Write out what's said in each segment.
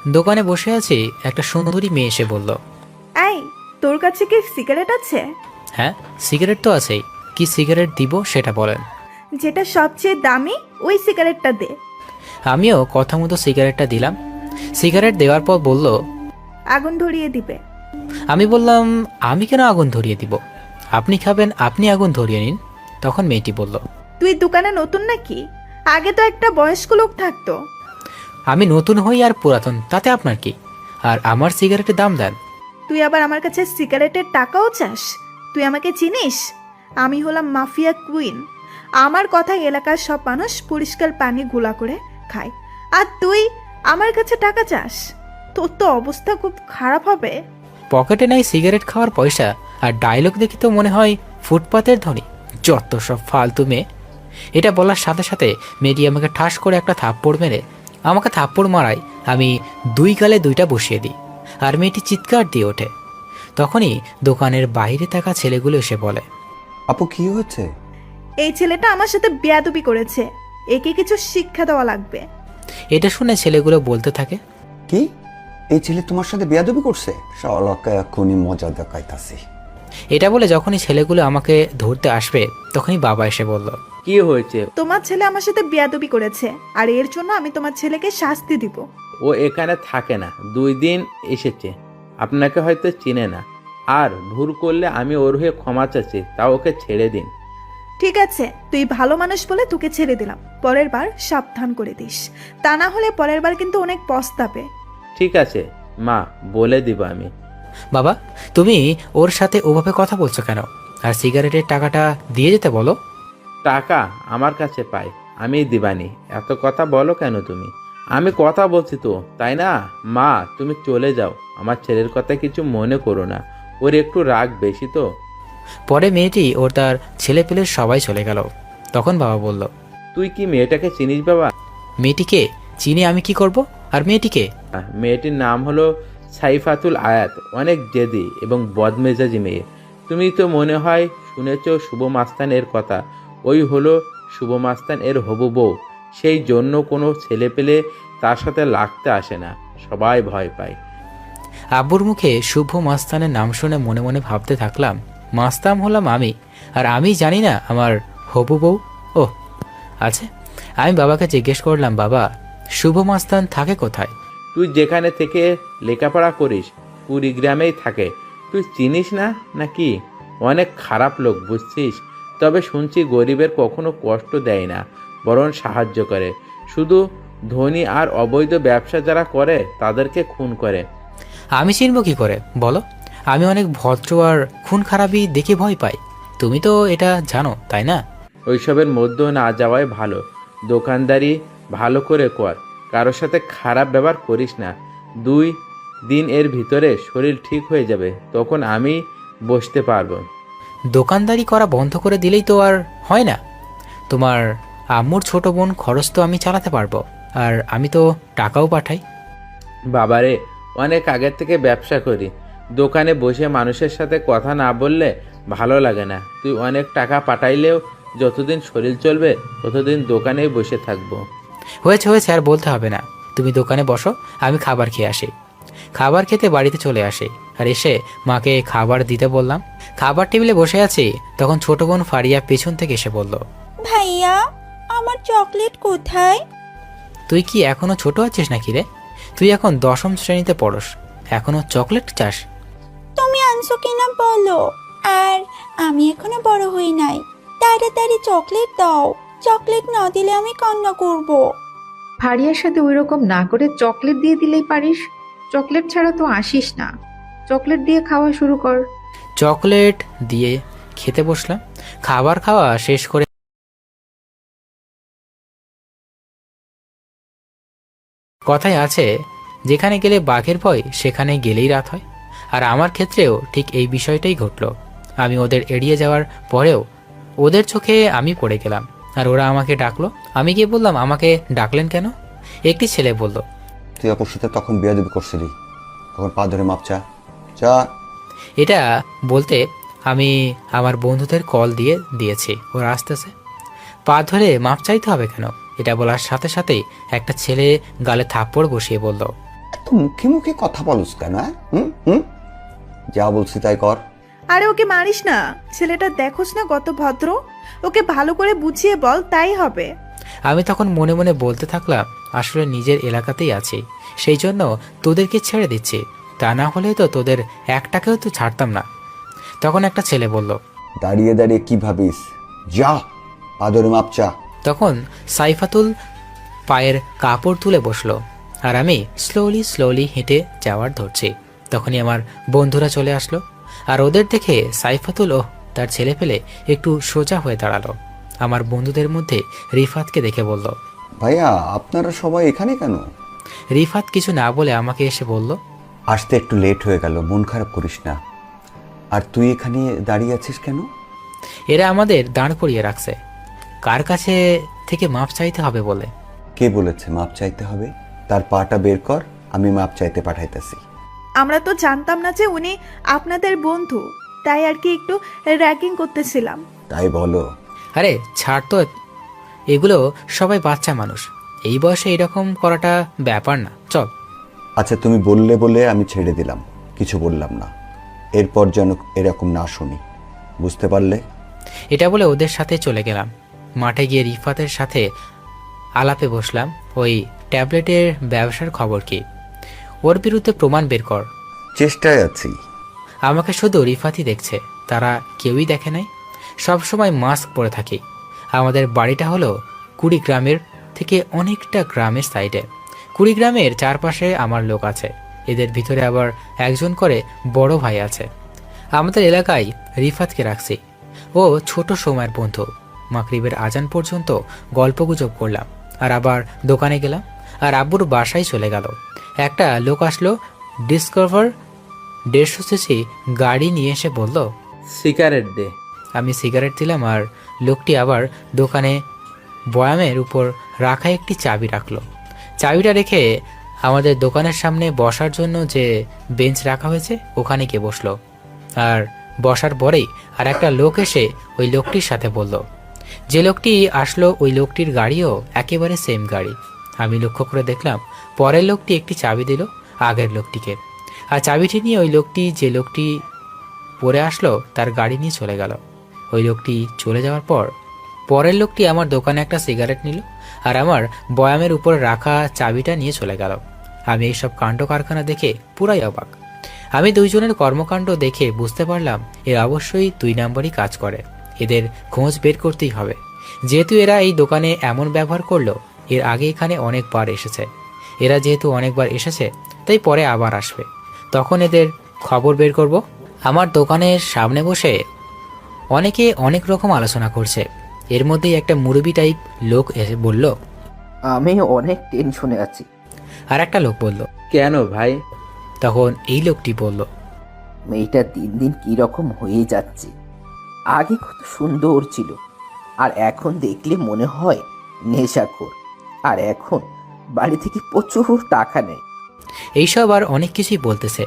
দোকানে বসে আছি, একটা সুন্দরী মেয়ে এসে বলল, এই, তোর কাছে কি সিগারেট আছে? হ্যাঁ, সিগারেট তো আছেই। কি সিগারেট দিব সেটা বলেন। যেটা সবচেয়ে দামি ওই সিগারেটটা দে। আমিও কথা মতো সিগারেটটা দিলাম। সিগারেট দেওয়ার পর বলল, আগুন ধরিয়ে দিবে। আমি বললাম, আমি কেন আগুন ধরিয়ে দিব? আপনি খাবেন, আপনি আগুন ধরিয়ে নিন। তখন মেয়েটি বলল, তুই দোকানে নতুন নাকি? আগে তো একটা বয়স্ক লোক থাকতো। আমি নতুন হই আর পুরাতন তাতে আপনার কি? আর আমার সিগারেটের দাম দেন। তুই আবার আমার কাছে সিগারেটের টাকাও চাস? তুই আমাকে চিনিস? আমি হলাম মাফিয়া কুইন। আমার কথা এলাকার সব মানুষ পরিষ্কার পানি গুলা করে খায়, আর তুই আমার কাছে টাকা চাস? তোর তো অবস্থা খুব খারাপ হবে। পকেটে নাই সিগারেট খাওয়ার পয়সা, আর ডায়লগ দেখি তো মনে হয় ফুটপাতের ধনী। যত সব ফালতু মেয়ে। এটা বলার সাথে সাথে মেয়েটি আমাকে ঠাস করে একটা থাপ্পড় মেরে আমাকে থাপ্পড় মারায় আমি দুই গালে দুইটা বসিয়ে দিই, আর মেয়েটি চিৎকার দিয়ে ওঠে। তখনই দোকানের বাইরে থাকা ছেলেগুলো এসে বলে, আপু কি হয়েছে? এই ছেলেটা আমার সাথে বেয়াদবি করেছে, একে কিছু শিক্ষা দেওয়া লাগবে। এটা শুনে ছেলেগুলো বলতে থাকে, কি, এই ছেলে তোমার সাথে বেয়াদবি করছে? শালাকে এখনই মজা দেখাইতাছি। এটা বলে যখনই ছেলেগুলো আমাকে ধরতে আসবে তখনই বাবা এসে বলল, কি হয়েছে? তোমার ছেলে আমার সাথে বেয়াদবি করেছে, আর এর জন্য আমি তোমার ছেলেকে শাস্তি দিব। ও এখানে থাকে না, 2 দিন এসেছে, আপনাকে হয়তো চিনে না। আর ভুল করলে আমি ওর হয়ে ক্ষমা চাচ্ছি, তা ওকে ছেড়ে দিন। ঠিক আছে, তুই ভালো মানুষ বলে তোকে ছেড়ে দিলাম। পরের বার সাবধান করে দিস, তা না হলে পরের বার কিন্তু অনেক পস্তাবে। ঠিক আছে মা, বলে দিব আমি। বাবা, তুমি ওর সাথে ওভাবে কথা বলছো কেন? আর সিগারেটের টাকাটা দিয়ে যেতে বলো। টাকা আমার কাছে পাই, আমি দিবানি। এত কথা বলো কেন তুমি? আমি কথা বলছি তো, তাই না? মা, তুমি চলে যাও, আমার ছেলের কথা কিছু মনে করো না, ওর একটু রাগ বেশি তো। পরে মেয়েটি ওর তার ছেলে পেলে সবাই চলে গেল। তখন বাবা বলল, তুই কি মেয়েটাকে চিনিস বাবা? মেয়েটিকে চিনি আমি কি করব? আর মেয়েটিকে? মেয়েটির নাম হলো সাইফাতুল আয়াত, অনেক জেদি এবং বদমেজাজি মেয়ে। তুমি তো মনে হয় শুনেছ শুভ মাস্তান এর কথা। ওই হলো শুভ মাস্তান এর হবু বউ। সেই জন্য কোনো ছেলে পেলে তার সাথে লাগতে আসে না, সবাই ভয় পায়। আব্বুর মুখে শুভ মাস্তানের নাম শুনে মনে মনে ভাবতে থাকলাম, মাস্তান হলাম আমি, আর আমি জানি না আমার হবু বউ। ও আচ্ছা, আমি বাবাকে জিজ্ঞেস করলাম, বাবা, শুভ মাস্তান থাকে কোথায়? তুই যেখানে থেকে লেখাপড়া করিস কুড়িগ্রামেই থাকে। তুই চিনিস না নাকি? অনেক খারাপ লোক, বুঝছিস? তবে শুনছি গরিবের কখনো কষ্ট দেয় না, বরং সাহায্য করে। শুধু ধনী আর অবৈধ ব্যবসা যারা করে তাদেরকে খুন করে। আমি চিনব কি করে বলো? আমি অনেক ভদ্র, আর খুন খারাপই দেখে ভয় পাই। তুমি তো এটা জানো, তাই না? ওইসবের মধ্যেও না যাওয়াই ভালো। দোকানদারি ভালো করে কর, কারোর সাথে খারাপ ব্যবহার করিস না। 2 দিন এর ভিতরে শরীর ঠিক হয়ে যাবে, তখন আমি বসতে পারবো। দোকানদারি করা বন্ধ করে দিলেই তো আর হয় না। তোমার আম্মুর ছোট বোন খরচ তো আমি চালাতে পারবো, আর আমি তো টাকাও পাঠাই। বাবারে, অনেক আগের থেকে ব্যবসা করি। দোকানে বসে মানুষের সাথে কথা না বললে ভালো লাগে না। তুই অনেক টাকা পাঠাইলেও যতদিন শরীর চলবে ততদিন দোকানেই বসে থাকবো। হয়েছে হয়েছে, আর বলতে হবে না। তুমি দোকানে বসো, আমি খাবার খেয়ে আসি। খাবার খেতে বাড়িতে চলে আসি, আর এসে মাকে খাবার দিতে বললাম। খাবার টেবিলে বসে আছি, তখন ছোট বোন ফারিয়া পেছন থেকে এসে বলল, ভাইয়া, আমার চকলেট কোথায়? তুই কি এখনো ছোট আছিস নাকি রে? তুই এখন 10ম শ্রেণীতে পড়স, এখনো চকলেট চাস? তুমি আনছো কিনা বলো। আর আমি এখনো বড় হই নাই, তাড়াতাড়ি চকলেট দাও। চকলেট না দিলে আমি কান্না করব। ফারিয়ার সাথে ওইরকম না করে চকলেট দিয়ে দিলেই পারিস। চকলেট ছাড়া তো আসিস না। চকলেট দিয়ে খাওয়া শুরু কর। চকলেট দিয়ে খেতে বসলাম। খাবার খাওয়া শেষ করে কথায় আছে, যেখানে গেলে বাঘের ভয় সেখানে গেলেই রাত হয়। আর আমার ক্ষেত্রেও ঠিক এই বিষয়টাই ঘটল। আমি ওদের এড়িয়ে যাওয়ার পরেও ওদের চোখে আমি পড়ে গেলাম, আর ওরা আমাকে ডাকলো। আমি গিয়ে বললাম, আমাকে ডাকলেন কেন? একটি ছেলে বলল, তুই আপুর সাথে তখন বেয়াদবি করছিলি, তখন পা ধরে মাপ চা। চা। এটা বলতে আমি আমার বন্ধুদের কল দিয়েছি, ওরা আসতেছে। পা ধরে মাপ চাইতে হবে কেন? এটা বলার সাথে সাথেই একটা ছেলে গালে থাপ্পড় বসিয়ে বলল, এত মুখে মুখে কথা বলস কেন? হুম হুম, যা বলছি তাই কর। আরে ওকে মারিস না, ছেলেটা দেখোস না কত ভদ্র, ওকে ভালো করে বুঝিয়ে বল, তাই হবে। আমি তখন মনে মনে বলতে থাকলাম, আসলে নিজের এলাকাতেই আছি, সেই জন্য তোদেরকে ছেড়ে দিচ্ছি, তা না হলে তো তোদের একটাকেও তো ছাড়তাম না। তখন একটা ছেলে বলল, দাঁড়িয়ে দাঁড়িয়ে কি ভাবিস, যা আদরে মাপ চা। তখন সাইফাতুল পায়ের কাপড় তুলে বসলো, আর আমি স্লোলি স্লোলি হেঁটে যাওয়ার ধরছি। তখনই আমার বন্ধুরা চলে আসলো, আর ওদের দেখে সাইফাতুল ও তার ছেলে পেলে একটু সোজা হয়ে দাঁড়ালো। আমার বন্ধুদের মধ্যে রিফাতকে দেখে বলল। ভাইয়া আপনারা সবাই এখানে কেন? রিফাত কিছু না বলে আমাকে এসে বলল, আসতে একটু লেট হয়ে গেল, মন খারাপ করিস না। আর তুই এখানে দাঁড়িয়ে আছিস কেন? এরা আমাদের দাঁড় করিয়ে রাখছে কার কাছে থেকে মাপ চাইতে হবে বলে। কে বলেছে মাপ চাইতে হবে? তার পাটা বের কর, আমি মাপ চাইতে পাঠাইতেছি। আমরা তো জানতাম না যে উনি আপনাদের বন্ধু, তাই আর কি একটু র্যাগিং করতেছিলাম। তাই বলো? আরে ছাড় তো, এগুলো সবাই বাচ্চা মানুষ, এই বয়সে এরকম করাটা ব্যাপার না, চল। আচ্ছা তুমি বললে বলে আমি ছেড়ে দিলাম, কিছু বললাম না। এরপর যেন এরকম না শুনি, বুঝতে পারলে? এটা বলে ওদের সাথে চলে গেলাম। মাঠে গিয়ে রিফাতের সাথে আলাপে বসলাম, ওই ট্যাবলেটের ব্যবসার খবর কি, ওর বিরুদ্ধে প্রমাণ বের কর। চেষ্টায় আছি। আমাকে শুধু রিফাতই দেখছে, তারা কেউই দেখে নাই। সবসময় মাস্ক পরে থাকি। আমাদের বাড়িটা হলো কুড়িগ্রামের থেকে অনেকটা গ্রামের সাইডে। কুড়িগ্রামের চারপাশে আমার লোক আছে, এদের ভিতরে আবার একজন করে বড় ভাই আছে। আমাদের এলাকায় রিফাতকে রাখছি, ও ছোট সময়ের বন্ধু। মাগরিবের আজান পর্যন্ত গল্পগুজব করলাম, আর আবার দোকানে গেলাম, আর আব্বুর বাসায় চলে গেল। একটা লোক আসলো, ডিসকভার 150 সিসি গাড়ি নিয়ে এসে বলল, সিগারেট দে। আমি সিগারেট দিলাম, আর লোকটি আবার দোকানে বয়ামের উপর রাখা একটি চাবি রাখলো। চাবিটা রেখে আমাদের দোকানের সামনে বসার জন্য যে বেঞ্চ রাখা হয়েছে ওখানে গিয়ে বসলো। আর বসার পরেই আর একটা লোক এসে ওই লোকটির সাথে বলল। যে লোকটি আসলো ওই লোকটির গাড়িও একেবারে সেম গাড়ি। আমি লক্ষ্য করে দেখলাম পরের লোকটি একটি চাবি দিল আগের লোকটিকে, আর চাবিটি নিয়ে ওই লোকটি, যে লোকটি পরে আসলো, তার গাড়ি নিয়ে চলে গেল। ওই লোকটি চলে যাওয়ার পর পরের লোকটি আমার দোকানে একটা সিগারেট নিল, আর আমার বয়ামের উপর রাখা চাবিটা নিয়ে চলে গেল। আমি এইসব কাণ্ড কারখানা দেখে পুরাই অবাক। আমি দুইজনের কর্মকাণ্ড দেখে বুঝতে পারলাম এরা অবশ্যই 2 নম্বরই কাজ করে। এদের খোঁজ বের করতেই হবে, যেহেতু এরা এই দোকানে এমন ব্যবহার করলো। এর আগে এখানে অনেকবার এসেছে, এরা যেহেতু অনেকবার এসেছে তাই পরে আবার আসবে, তখন এদের খবর বের করব। আমার দোকানের সামনে বসে অনেকে অনেক রকম আলোচনা করছে। এর মধ্যেই একটা মুরব্বি টাইপ লোক এসে বলল, আমি অনেক টেনশনে আছি। আর একটা লোক বলল, কেন ভাই? তখন এই লোকটি বলল, মেয়েটা দিন দিন কি রকম হয়ে যাচ্ছে। আগে কত সুন্দর ছিল, আর এখন দেখলে মনে হয় নেশাখোর। আর এখন বাড়ি থেকে প্রচুর টাকা নেয়। এইসব আর অনেক কিছুই বলতেছে।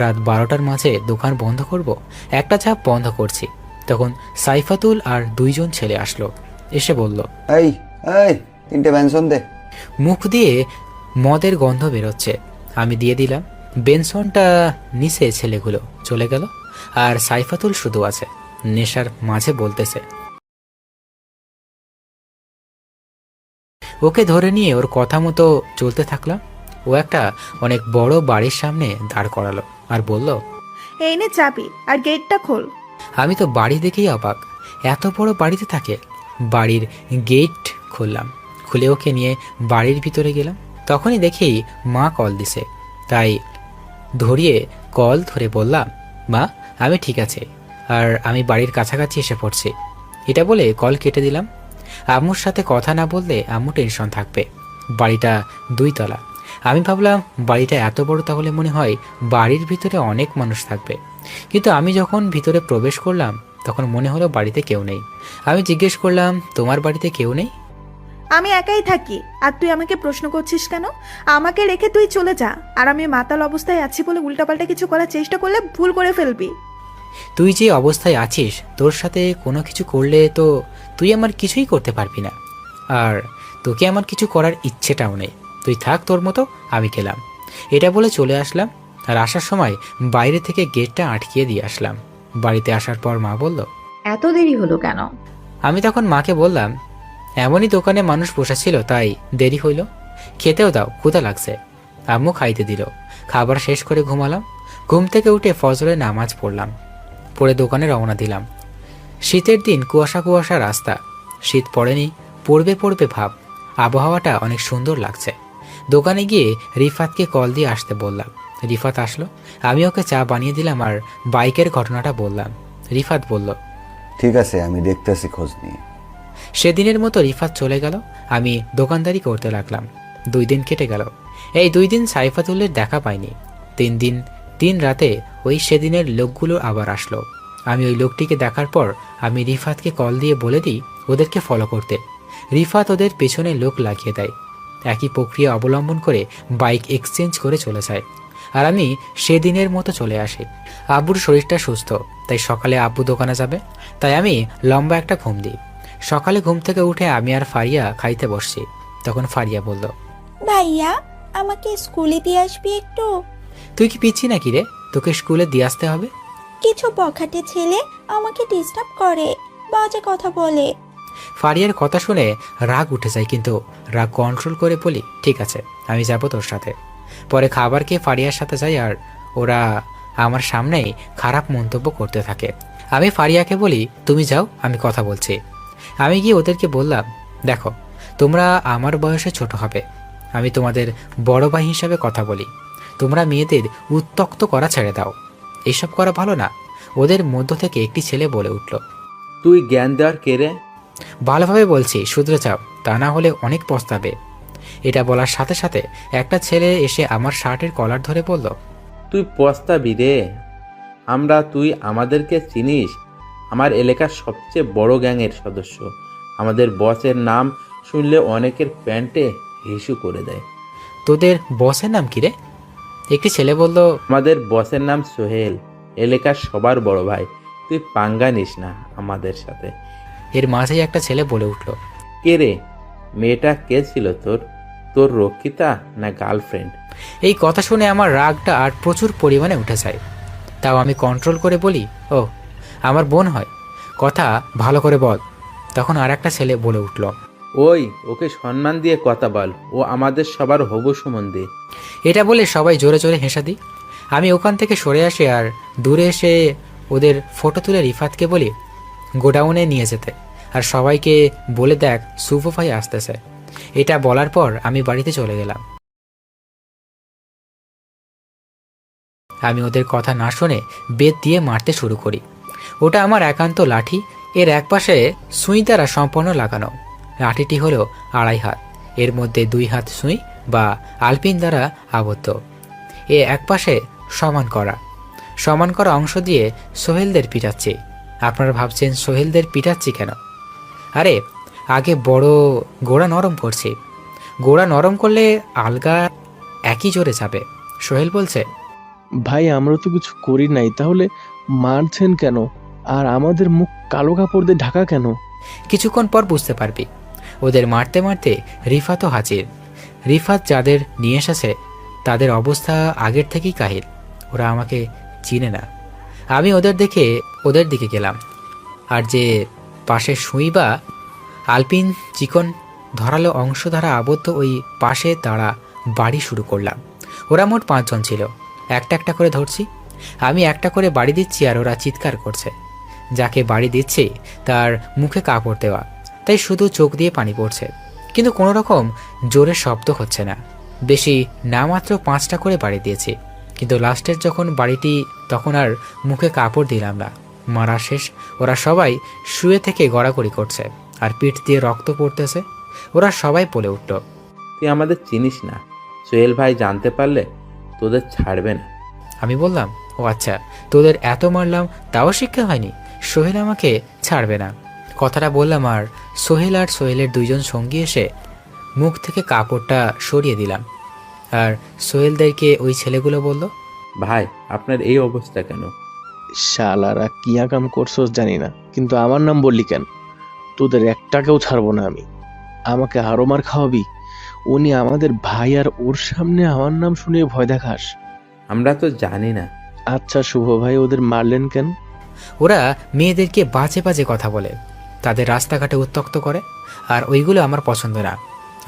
রাত 12টার মাঝে দোকান বন্ধ করব, একটা চাপ বন্ধ করছি। তখন সাইফাতুল আর 2 জন ছেলে আসলো, এসে বলল, এই এই 3টে বেনসন দে। মুখ দিয়ে মদের গন্ধ বেরোচ্ছে। আমি দিয়ে দিলাম। বেনসনটা নিচে ছেলেগুলো চলে গেল, আর সাইফাতুল শুধু আছে, নেশার মাঝে বলতেছে। ওকে ধরে নিয়ে ওর কথা মতো চলতে থাকলাম। ও একটা অনেক বড় বাড়ির সামনে দাঁড় করালো আর বলল, এই নে চাবি, আর গেটটা খোল। আমি তো বাড়ি দেখেই অবাক, এত বড় বাড়িতে থাকে। বাড়ির গেট খুললাম, খুলে ওকে নিয়ে বাড়ির ভিতরে গেলাম। তখনই দেখি মা কল দিছে, তাই ধরিয়ে কল ধরে বললাম, মা আমি ঠিক আছে, আর আমি বাড়ির কাছাকাছি এসে পড়ছি। এটা বলে কল কেটে দিলাম। আম্মুর সাথে কথা না বললে আম্মু টেনশন থাকবে। বাড়িটা 2 তলা। আমি ভাবলাম বাড়িটা এত বড়, তাহলে মনে হয় বাড়ির ভিতরে অনেক মানুষ থাকবে। কিন্তু আমি যখন ভিতরে প্রবেশ করলাম তখন মনে হলো বাড়িতে কেউ নেই। আমি জিজ্ঞেস করলাম, তোমার বাড়িতে কেউ নেই? আমি একাই থাকি, আর তুই আমাকে প্রশ্ন করছিস কেন? আমাকে রেখে তুই চলে যা, আর আমি মাতাল অবস্থায় আছি বলে উল্টাপাল্টা কিছু করার চেষ্টা করলে ভুল করে ফেলবি। তুই যে অবস্থায় আছিস, তোর সাথে কোনো কিছু করলে তো তুই আমার কিছুই করতে পারবি না, আর তোকে আমার কিছু করার ইচ্ছেটাও নেই। তুই থাক তোর মতো, আমি গেলাম। এটা বলে চলে আসলাম। আর আসার সময় বাইরে থেকে গেটটা আটকিয়ে দিয়ে আসলাম। বাড়িতে আসার পর মা বলল, এত দেরি হলো কেন? আমি তখন মাকে বললাম, এমনই দোকানে মানুষ বসেছিল তাই দেরি হইল, খেতেও দাও, ক্ষুধা লাগছে। আম্মু খাইতে দিল। খাবার শেষ করে ঘুমালাম। ঘুম থেকে উঠে ফজরের নামাজ পড়লাম, পরে দোকানে রওনা দিলাম। শীতের দিন, কুয়াশা কুয়াশা রাস্তা। শীত পড়েনি, পড়বে পড়বে ভাব। আবহাওয়াটা অনেক সুন্দর লাগছে। দোকানে গিয়ে রিফাতকে কল দিয়ে আসতে বললাম। রিফাত আসলো। আমি ওকে চা বানিয়ে দিলাম আর বাইকের ঘটনাটা বললাম। রিফাত বলল, ঠিক আছে, আমি দেখতেছি খোঁজ নিয়ে। সেদিনের মতো রিফাত চলে গেল। আমি দোকানদারি করতে লাগলাম। 2 দিন কেটে গেল। এই 2 দিন সাইফাতুল্লের দেখা পাইনি। 3 দিন 3 রাতে ওই সেদিনের লোকগুলো আবার আসলো। আমি ওই লোকটিকে দেখার পর আমি রিফাতকে কল দিয়ে বলে দিই ওদেরকে ফলো করতে। রিফাত ওদের পেছনে লোক লাগিয়ে দেয়। একই প্রক্রিয়া অবলম্বন করে বাইক এক্সচেঞ্জ করে চলে যায়। আর আমি সেদিনের মতো চলে আসি। আব্বুর শরীরটা সুস্থ, তাই সকালে আব্বু দোকানে যাবে, তাই আমি লম্বা একটা ঘুম দিই। সকালে ঘুম থেকে উঠে আমি আর ফারিয়া খাইতে বসছি। তখন ফারিয়া বলল, ভাইয়া, আমাকে স্কুলে দিয়ে আসবি একটু? তুই কি পিচ্ছি নাকি রে, তোকে স্কুলে দিয়ে আসতে হবে? কিছু বখাটে ছেলে আমাকে ডিস্টার্ব করে, বাজে কথা বলে। ফারিয়ার কথা শুনে রাগ উঠে যায়, কিন্তু রাগ কন্ট্রোল করে বলি, ঠিক আছে, আমি যাব তোর সাথে। পরে খাবার খেয়ে ফারিয়ার সাথে যাই, আর ওরা আমার সামনেই খারাপ মন্তব্য করতে থাকে। আমি ফারিয়াকে বলি, তুমি যাও, আমি কথা বলছি। আমি গিয়ে ওদেরকে বললাম, দেখো, তোমরা আমার বয়সে ছোট হবে, আমি তোমাদের বড় ভাই হিসাবে কথা বলি। তোমরা মেয়েদের উত্ত্যক্ত করা ছেড়ে দাও, এসব করা ভালো না। ওদের মধ্য থেকে একটি ছেলে বলে উঠল, তুই জ্ঞান দেওয়ার কে রে? ভালোভাবে বলছি, শুধরে যাও, তা না হলে অনেক পস্তাবে। এটা বলার সাথে সাথে একটা ছেলে এসে আমার শার্টের কলার ধরে বলল, তুই পস্তাবি রে। তুই আমাদেরকে চিনিস? আমার এলাকার সবচেয়ে বড় গ্যাংয়ের সদস্য। আমাদের বসের নাম শুনলে অনেকের প্যান্টে হিসু করে দেয়। তোদের বসের নাম কি রে? একটি ছেলে বলল, আমাদের বসের নাম সোহেল, এলাকার সবার বড় ভাই। তুই পাঙ্গা নিস না আমাদের সাথে। এর মাঝেই একটা ছেলে বলে উঠল, কে রে? মেয়েটা কে ছিল তোর? তোর রক্ষিতা না গার্লফ্রেন্ড? এই কথা শুনে আমার রাগটা আর প্রচুর পরিমাণে উঠে যায়। তাও আমি কন্ট্রোল করে বলি, ও আমার বোন হয়, কথা ভালো করে বল। তখন আর একটা ছেলে বলে উঠল, ওই, ওকে সম্মান দিয়ে কথা বল, ও আমাদের সবার হবু সম্বন্ধে। এটা বলে সবাই জোরে জোরে হেসে দিই। আমি ওখান থেকে সরে আসি আর দূরে এসে ওদের ফটো তুলে রিফাতকে বলি গোডাউনে নিয়ে যেতে, আর সবাইকে বলে দেখ সুফো ভাই আসতেছে। এটা বলার পর আমি বাড়িতে চলে গেলাম। আমি ওদের কথা না শুনে বেত দিয়ে মারতে শুরু করি। ওটা আমার একান্ত লাঠি। এর একপাশে সুই দ্বারা সম্পূর্ণ লাগানো। লাঠিটি হলো 2.5 হাত, এর মধ্যে 2 হাত সুই বা আলপিন দ্বারা আবদ্ধ। এ একপাশে সমান করা অংশ দিয়ে সোহেলদের পিটাচ্ছি। আপনারা ভাবছেন সোহেলদের পিটাচ্ছি কেন? আরে আগে বড় গোড়া নরম করছি। গোড়া নরম করলে আলগা একই জোরে যাবে। সোহেল বলছে, ভাই, আমরা তো কিছু করি নাই, তাহলে মারছেন কেন? আর আমাদের মুখ কালো কাপড় দিয়ে ঢাকা কেন? কিছুক্ষণ পর বুঝতে পারবি। ওদের মারতে মারতে রিফাতও হাজির। রিফাত যাদের নিয়ে এসেছে তাদের অবস্থা আগের থেকেই কাহিল। ওরা আমাকে চিনে না। আমি ওদের দেখে ওদের দিকে গেলাম, আর যে পাশে সুই বা আলপিন চিকন ধরালো অংশ দ্বারা আবদ্ধ ওই পাশে দাঁড়া বাড়ি শুরু করলাম। ওরা মোট 5 জন ছিল। একটা একটা করে ধরছি। আমি একটা করে বাড়ি দিচ্ছি আর ওরা চিৎকার করছে। যাকে বাড়ি দিচ্ছে তার মুখে কাপড় দেওয়া, তাই শুধু চোখ দিয়ে পানি পড়ছে, কিন্তু কোনো রকম জোরে শব্দ হচ্ছে না। বেশি না, মাত্র 5টা করে বাড়ি দিয়েছি, কিন্তু লাস্টের যখন বাড়িটি তখন আর মুখে কাপড় দিলাম না। মারা শেষ, ওরা সবাই শুয়ে থেকে গড়াগড়ি করছে আর পিঠ দিয়ে রক্ত পড়তেছে। ওরা সবাই বলে উঠল, তুই আমাদের চিনিস না, সোহেল ভাই জানতে পারলে তোদের ছাড়বে না। আমি বললাম, ও আচ্ছা, তোদের এত মারলাম তাও শিক্ষা হয়নি, সোহেল আমাকে ছাড়বে না। কথাটা বললাম আর সোহেলের 2 জন সঙ্গী এসে মুখ থেকে কাপড়টা সরিয়ে দিলাম। আর সোহেলদেরকে ওই ছেলেগুলো বলল, ভাই, আপনার এই অবস্থা কেন? শালারা কি আকাম করছোস জানি না, কিন্তু আমার নাম বললি কেন? তোদের একটাকেও ছাড়বো না আমি। আমাকে আরো মার খাওয়াবি? উনি আমাদের ভাই আর ওর সামনে আমার নাম শুনে ভয় দেখাস? আমরা তো জানি না। আচ্ছা শুভ ভাই, ওদের মারলেন কেন? ওরা মেয়েদেরকে বাজে বাজে কথা বলে, তাদের রাস্তাঘাটে উত্ত্যক্ত করে, আর ওইগুলো আমার পছন্দ না।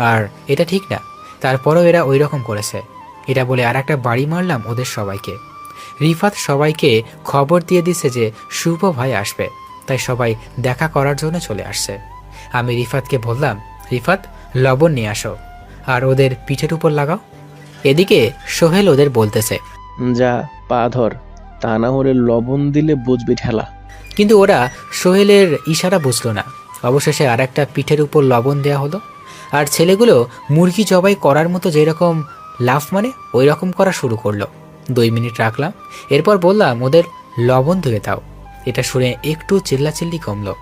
আর এটা ঠিক না, তারপরেও এরা ওই রকম করেছে। এটা বলে আর একটা বাড়ি মারলাম ওদের সবাইকে। রিফাত সবাইকে খবর দিয়ে দিছে যে শুভ ভাই আসবে, তাই সবাই দেখা করার জন্য চলে আসছে। আমি রিফাতকে বললাম, রিফাত লবণ নিয়ে আসো আর ওদের পিঠের উপর লাগাও। এদিকে সোহেল ওদের বলতেছে, যা পা ধর, তা না হলে লবণ দিলে বুঝবি ঠেলা। কিন্তু ওরা সোহেলের ইশারা বুঝলো না। অবশেষে আর একটা পিঠের উপর লবণ দেয়া হলো, আর ছেলেগুলো মুরগি জবাই করার মতো যেরকম লাফ মানে ওই রকম করা শুরু করলো। 2 মিনিট রাখলাম, এরপর বললাম ওদের লবণ ধুয়ে দাও। এটা শুনে একটু চিল্লাচিল্লি কমলো।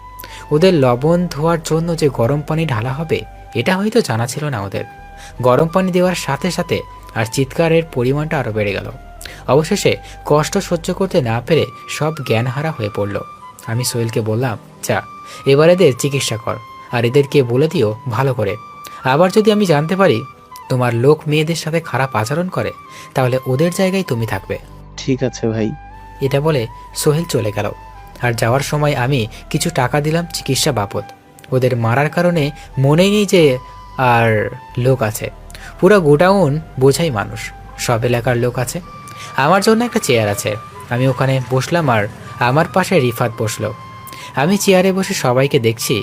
ওদের লবণ ধোয়ার জন্য যে গরম পানি ঢালা হবে এটা হয়তো জানা ছিল না ওদের। গরম পানি দেওয়ার সাথে সাথে আর চিৎকারের পরিমাণটা আরও বেড়ে গেল। অবশেষে কষ্ট সহ্য করতে না পেরে সব জ্ঞানহারা হয়ে পড়ল। আমি সোহেলকে বললাম, যা এবার এদের চিকিৎসা কর, আর এদেরকে বলে দিও ভালো করে। আবার যদি আমি জানতে পারি তোমার লোক মেয়েদের সাথে খারাপ আচরণ করে, তাহলে ওদের জায়গায় তুমি থাকবে। ঠিক আছে ভাই। এটা বলে সোহেল চলে গেল। আর যাওয়ার সময় আমি কিছু টাকা দিলাম চিকিৎসা বাবদ। ওদের মারার কারণে মনেই নেই যে আর লোক আছে। পুরো গোডাউন বোঝাই মানুষ, সব এলাকার লোক আছে। আমার জন্য একটা চেয়ার আছে, আমি ওখানে বসলাম আর আমার পাশে রিফাত বসলো। আমি চেয়ারে বসে সবাইকে দেখছি,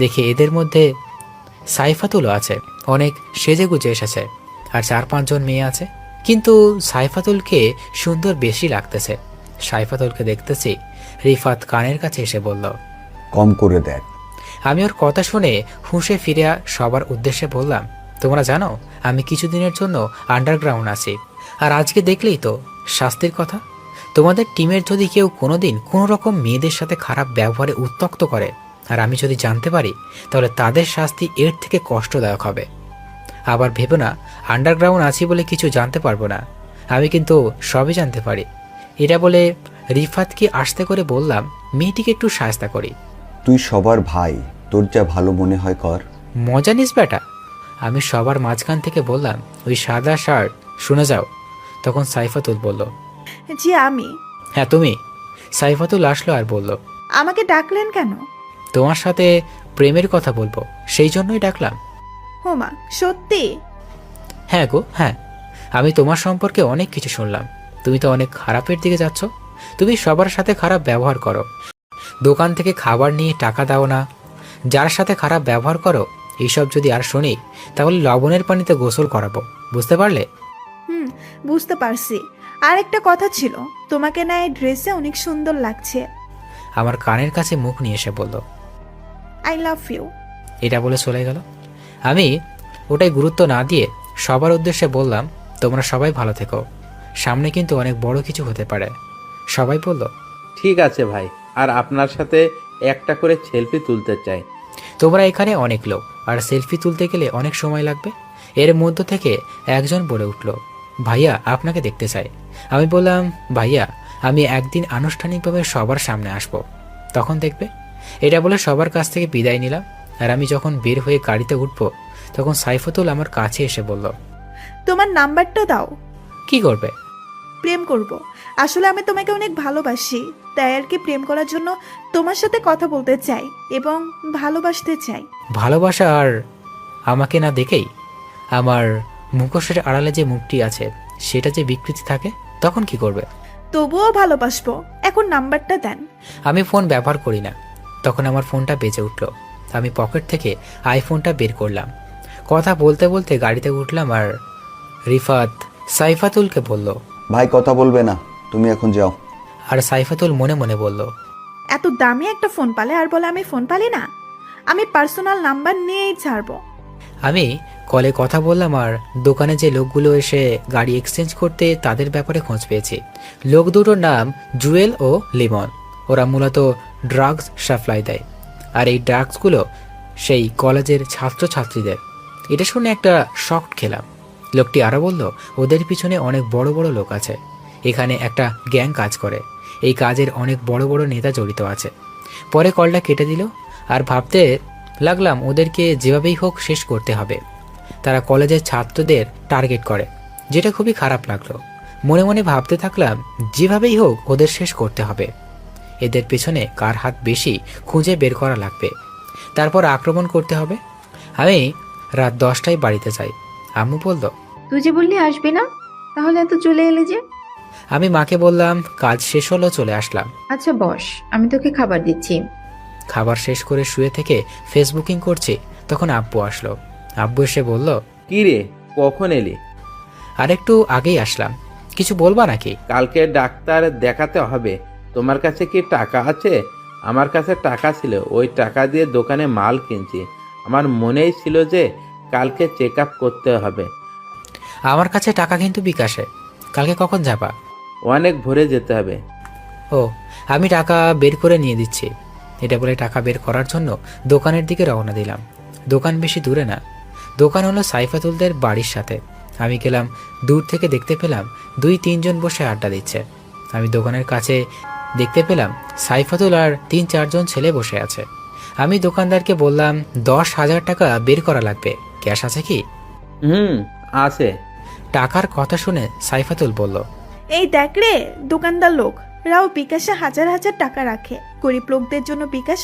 দেখে এদের মধ্যে সাইফাতুলও আছে। অনেক সেজেগুজে এসেছে, আর 4-5 জন মেয়ে আছে। কিন্তু সাইফাতুলকে সুন্দর বেশি লাগতেছে। সাইফাতুলকে দেখতেছি। রিফাত কানের কাছে এসে বলল, কম করে দেখ। আমি ওর কথা শুনে হুঁশে ফিরে সবার উদ্দেশ্যে বললাম, তোমরা জানো আমি কিছুদিনের জন্য আন্ডারগ্রাউন্ড আছি, আর আজকে দেখলেই তো শাস্তির কথা। তোমাদের টিমের যদি কেউ কোনোদিন কোনো রকম মেয়েদের সাথে খারাপ ব্যবহারে উত্ত্যক্ত করে, আর আমি যদি জানতে পারি, তাহলে তাদের শাস্তি এর থেকে কষ্টদায়ক হবে। আবার ভেবো না আন্ডারগ্রাউন্ড আছি বলে কিছু জানতে পারবো না, আমি কিন্তু সবই জানতে পারি। এটা বলে রিফাতকে আস্তে করে বললাম, মেয়েটিকে একটু সাহায্য করি। তুই সবার ভাই, তোর যা ভালো মনে হয় কর। মজা নিস বেটা। আমি সবার মাঝখান থেকে বললাম, ওই সাদা শার্ট, শুনে যাও। তখন সাইফাতুল বলল, জি আমি। হ্যাঁ তুমি। সাইফাতুল আসলো আর বলল, আমাকে ডাকলেন কেন? তোমার সাথে প্রেমের কথা বলবো, সেই জন্যই ডাকলাম। হোমা, সত্যি? হ্যাঁ গো হ্যাঁ, আমি তোমার সম্পর্কে অনেক কিছু শুনলাম। তুমি তো অনেক খারাপের দিকে যাচ্ছ। তুমি সবার সাথে খারাপ ব্যবহার করো, দোকান থেকে খাবার নিয়ে টাকা দাও না। যার সাথে খারাপ ব্যবহার করো, এইসব যদি আর শুনি, তাহলে লবণের পানিতে গোসল করাবো, বুঝতে পারলে? বুঝতে পারছি। আর একটা কথা ছিল, তোমাকে না এই ড্রেসে অনেক সুন্দর লাগছে। আমার কানের কাছে মুখ নিয়ে এসে বলল, আই লাভ ইউ। এটা বলে চলে গেল। আমি ওটাই গুরুত্ব না দিয়ে সবার উদ্দেশ্যে বললাম, তোমরা সবাই ভালো থেকো, সামনে কিন্তু অনেক বড় কিছু হতে পারে। সবাই বলল, ঠিক আছে ভাই, আর আপনার সাথে একটা করে সেলফি তুলতে চাই। তোমরা এখানে অনেক লোক, আর সেলফি তুলতে গেলে অনেক সময় লাগবে। এর মধ্য থেকে একজন বলে উঠল, ভাইয়া আপনাকে দেখতে চাই। আমি বললাম, ভাইয়া আমি একদিন আনুষ্ঠানিকভাবে সবার সামনে আসব, তখন দেখবে। এটা বলে সবার কাছ থেকে বিদায় নিলাম। আর আমি যখন বের হয়ে গাড়িতে উঠব, তখন সাইফাতুল আমার কাছে এসে বলল, তোমার নাম্বারটা দাও। কি করবে? প্রেম করব। আসলে আমি তোমাকে অনেক ভালোবাসি, তাই আর কি প্রেম করার জন্য তোমার সাথে কথা বলতে চাই এবং ভালোবাসতে চাই। ভালোবাসা আর আমাকে না দেখেই আমার মুখোশের আড়ালে যে মুখটি আছে সেটা যে বিকৃতি থাকে, তখন কি করবে? তবুও ভালোবাসবো। এখন নাম্বারটা দেন। আমি ফোন ব্যবহার করি না। তখন আমার ফোনটা বেজে উঠল। আমি পকেট থেকে আইফোনটা বের করলাম। কথা বলতে বলতে গাড়িতে উঠলাম, আর রিফাত সাইফাতুলকে বলল, ভাই কথা বলবে না, তুমি এখন যাও। আর সাইফাতুল মনে মনে বলল, এত দামি একটা ফোন পালে আর বলে আমি ফোন পালি না। আমি পার্সোনাল নাম্বার নিয়েই ছাড়বো। আমি কলে কথা বললাম, আর দোকানে যে লোকগুলো এসে গাড়ি এক্সচেঞ্জ করতে, তাদের ব্যাপারে খোঁজ পেয়েছি। লোক দুটোর নাম জুয়েল ও লিমন। ওরা মূলত ড্রাগস সাপ্লাই দেয়, আর এই ড্রাগসগুলো সেই কলেজের ছাত্রছাত্রীদের। এটা শুনে একটা শক খেলাম। লোকটি আরও বলল, ওদের পিছনে অনেক বড় বড় লোক আছে, এখানে একটা গ্যাং কাজ করে, এই কাজের অনেক বড় বড় নেতা জড়িত আছে। পরে কলটা কেটে দিল, আর ভাবতে লাগলাম ওদেরকে যেভাবেই হোক শেষ করতে হবে। তারা কলেজের ছাত্রদের টার্গেট করে, যেটা খুবই খারাপ লাগলো। মনে মনে ভাবতে থাকলাম যেভাবেই হোক ওদের শেষ করতে হবে। এদের পেছনে কার হাত বেশি খুঁজে বের করা লাগবে, তারপর আক্রমণ করতে হবে। আমি রাত 10টায় বাড়িতে যাই। আম্মু বলল, তুই যে বললি আসবি না, তাহলে এত চলে এলে যে? আমি মাকে বললাম কাজ শেষ হলো, চলে আসলাম। আচ্ছা বস, আমি তোকে খাবার দিচ্ছি। খাবার শেষ করে শুয়ে থেকে ফেসবুকিং করছি, তখন আব্বু আসলো। আব্বু এসে বলল, কি রে, কখন এলি? আর একটু আগেই আসলাম, কিছু বলবা নাকি? কালকে ডাক্তার দেখাতে হবে। তোমার কাছে কি টাকা আছে? আমার কাছে টাকা ছিল, ওই টাকা দিয়ে দোকানে মাল কিনছি। আমার মনেই ছিল যে কালকে চেক আপ করতে হবে। আমার কাছে টাকা কিন্তু বিকাশে। কালকে কখন যাবা? অনেক ভোরে যেতে হবে। ও, আমি টাকা বের করে নিয়ে দিচ্ছি। এটা বলে টাকা বের করার জন্য দোকানের দিকে রওনা দিলাম। দোকান বেশি দূরে না, দোকান হলো সাইফাতুলদের বাড়ির সাথে। আমি গেলাম, দূর থেকে দেখতে পেলাম 2-3 জন বসে আড্ডা দিচ্ছে। আমি দোকানের কাছে দেখতে পেলাম সাইফাতুল আর 3-4 জন ছেলে বসে আছে। আমি দোকানদারকে বললাম 10,000 টাকা বের করা লাগবে, ক্যাশ আছে কি? আছে। টাকার কথা শুনে সাইফাতুল বলল, এই দেখ রে, দোকানদার লোক রাও বিকাশে হাজার হাজার টাকা রাখে, গরিব লোকদের জন্য বিকাশ